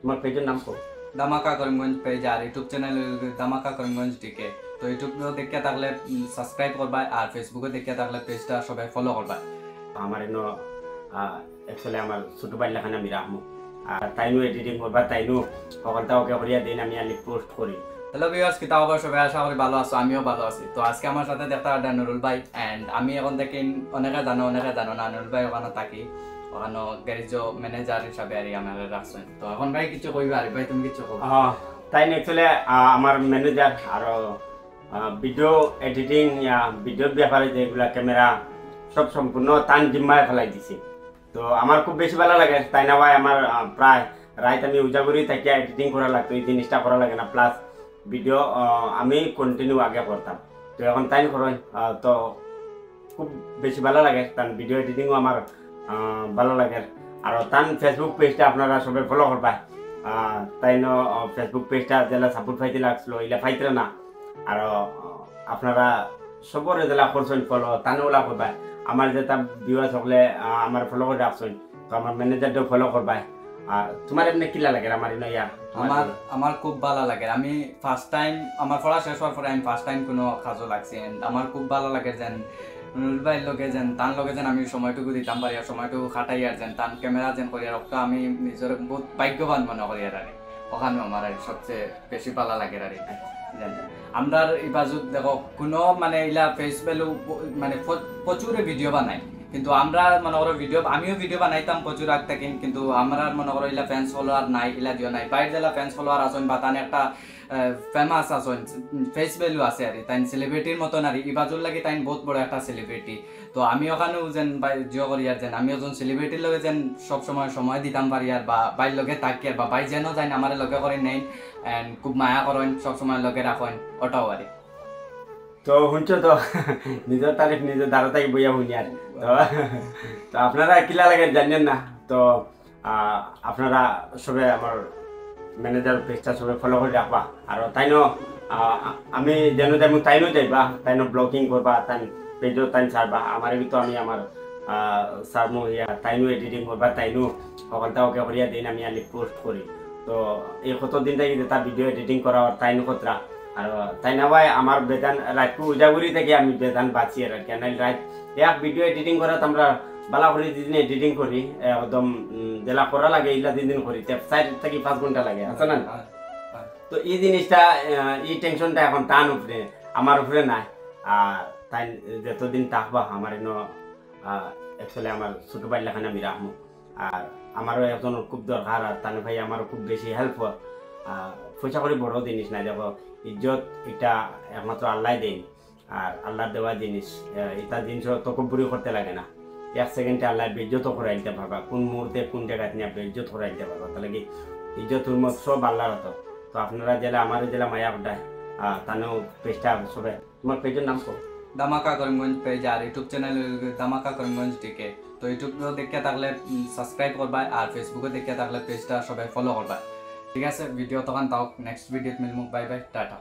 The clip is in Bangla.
তোমার পেজের নাম কো? ধামাকা করিমগঞ্জ পেজ আর ইউটিউব চ্যানেল ধামাকা করিমগঞ্জ ডিকে। তো ইউটিউবেও দেখিয়া থাকলে সাবস্ক্রাইব করবা আর ফেসবুকে দেখিয়া থাকলে পেজটা সবাই ফলো করবা। আমার এনো অ্যাকচুয়ালি আমার ছোট ভাই লেখান আমি রাখবো আর তাইনও এডিটিং করবা তাইনও সকলটা ওকে করিয়া দিন আমি আনি পোস্ট করি। হ্যালো ভিউয়ার্স, কিতা খবর সবাই? আশা করি ভালো আছো, আমিও ভালো আছি। তো আজকে আমার সাথে দেখা আড্ডা নুরুল ভাই অ্যান্ড আমি এখন থেকে অনেকে জানো না নুরুল ভাই ওখানে থাকি, ওখানে গ্যারেজ ম্যানেজার হিসাবে আর আমার রাখছেন। তো এখন ভাই কিছু কইবা আর ভাই তুমি কিছু কইবা? তাই অ্যাকচুয়ালি আমার ম্যানেজার আর ভিডিও এডিটিং ভিডিওর ব্যাপারে যেগুলা ক্যামেরা সব সম্পূর্ণ তান জিম্মায় ফেলাই দিছি। তো আমার খুব বেশি ভালো লাগে তাই না ভাই, আমার প্রায় রাত আমি উজাগরি থেকে এডিটিং করা লাগতো, এই জিনিসটা করা লাগে না। প্লাস ভিডিও আমি কন্টিনিউ আগে করতাম, তো এখন তাই করেন তো খুব বেশি ভালো লাগে। তার ভিডিও এডিটিংও আমার ভালো লাগে। আর তার ফেসবুক পেজটা আপনারা সবাই ফলো করবা। তাই ফেসবুক পেজটা যেটা সাপোর্ট পাইতে লাগছিল এগুলা পাইতে না। আর আপনারা সবরে যেটা করছেন ফলো তানেওলা করবা। আমার যেটা ভিউয়ার্স সকলে আমার ফলো করে রাখছেন, তো আমার ম্যানেজারটাও ফলো করবা। তোমার এমনি কিলা লাগে আমার ইয়া? আমার খুব ভালো লাগে। আমি ফার্স্ট টাইম আমার পড়া শেষ হওয়ার পরে আমি ফার্স্ট টাইম কোনো কাজও লাগছে। আমার খুব ভালো লাগে যেন নুরুল ভাইয়ের লগে যেন তার লগে যেন আমি সময়টুকু দিতাম পারি আর সময়টুকু খাটাই আর যেন তার ক্যামেরা যেন করিয়া রক্ত আমি নিজের বহুত ভাগ্যবান মনে করি আর ওখানেও আমার সবচেয়ে বেশি ভালো লাগে আর আমরা এই বাজু দেখো কোনো মানে ইলা ফেস ভ্যালু মানে প্রচুর ভিডিও বানাই, কিন্তু আমরা মনে করো ভিডিও আমিও ভিডিও বানাইতাম প্রচুর আগ থেকে, কিন্তু আমরা মনে করো ইলা ফ্যান্স ফলোয়ার নাই, ইলা দিও নাই। বাইরে জেলা ফ্যান্স ফলোয়ার আসেন বা তানে একটা ফেমাস আসেন, ফেস ভ্যালু আছে আর তাই সেলিব্রিটির মতন আর এই বাজুর লাগে তাই বহুত বড় একটা সেলিব্রিটি। তো আমি ওখানেও যেন বাই জিও করি আর যেন আমি ওজন সেলিব্রিটির লগে যেন সবসময় সময় দিতাম পারি আর বা বাইর লগে থাকি আর বা বাই যেন যাই আমার লগে করে নেই এন্ড খুব মায়া করেন, সবসময় লগে রাখেন, ওটাও আর তো শুনছো তো নিজের তারিফ নিজের দাঁড়াতাই বইয়া শুনি আর তো আপনারা কিলা লাগে জানেন না। তো আপনারা সবে আমার ম্যানেজার পেজটা সবে ফলো করে রাখবা। আর তাইনো আমি যেন তেমন তাইনো যাইবা, তাইনো ব্লগিং করবা, তাই পেজও তাই ছাড়বা। আমার তো আমি আমার সারমো ইয়া তাইনো এডিটিং করবা, তাইনো সকলটা ওকে করিয়া দিন আমি আনি পোস্ট করি। তো এই কতদিন থেকে তার ভিডিও এডিটিং করা তাইনো কতরা। আর তাই না ভাই আমার বেতন রাতকু উজাগুড়ি থেকে আমি বেতন বাঁচি আর কি। রাত এক ভিডিও এডিটিং করা আমরা বালা করে দিন এডিটিং করি, একদম জেলা করা লাগে এইলা দিন করি 4 থেকে 5 ঘন্টা লাগে, আছে না? তো এই জিনিসটা এই টেনশনটা এখন টান উপরে আমার উপরে নাই। আর তাই যতদিন থাকবা আমার এনে অ্যাকচুয়ালি আমার ছোট ভাই লেখান আমি রাখবো। আর আমারও একজন খুব দরকার আর তানে ভাই আমারও খুব বেশি হেল্প হয়। পয়সা করে বড় জিনিস না, দেখো ইজ্জত এটা একমাত্র আল্লাহ দেন আর আল্লাহর দেওয়া জিনিস। এটা জিনিস তকব্বুরি করতে লাগে না, 1 সেকেন্ডে আল্লাহ বেজ্জত করে আনতে পারবা, কোন মুহূর্তে কোন জায়গায় নিয়ে বেজ্জত করে আনতে পারবা। তাহলে কি ইজ্জত উন্মত সব আল্লাহর হতো। তো আপনারা জেলা আমার জেলা মায়া উঠায় তানেও পেজটা সবে। তোমার পেজের নাম কো? ধামাকা করিমগঞ্জ পেজ আর ইউটিউব চ্যানেল ধামাকা করিমগঞ্জ ডিকে। তো ইউটিউবেও দেখিয়া থাকলে সাবস্ক্রাইব করবা আর ফেসবুকে দেখিয়া থাকলে পেজটা সবাই ফলো করবা। ঠিক আছে, ভিডিও তখন তাও নেক্সট ভিডিওতে মিলমু। Bye bye, tata.